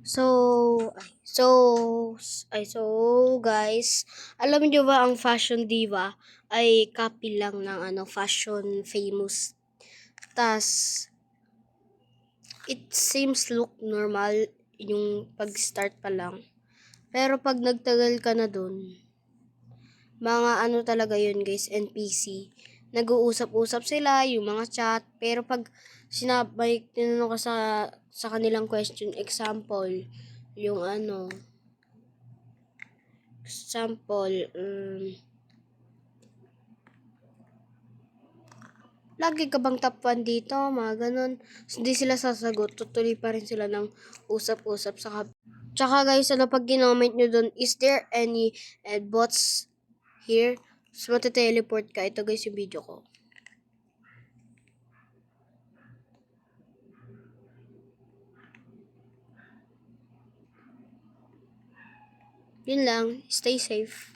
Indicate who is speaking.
Speaker 1: So guys, alam niyo ba ang fashion diva ay copy lang ng fashion famous. Tas it seems look normal yung pag-start pa lang. Pero pag nagtagal ka na dun, mga talaga yun guys, NPC. Nag-uusap-usap sila, yung mga chat, pero pag sinabay, tinanong ka sa kanilang question, example, yung example, lagi ka bang top 1 dito, mga ganun. Hindi sila sasagot, tutuloy pa rin sila ng usap-usap sa Tsaka guys, pag ginoment nyo dun, is there any bots here? So, matiteleport ka. Ito guys yung video ko. Yun lang. Stay safe.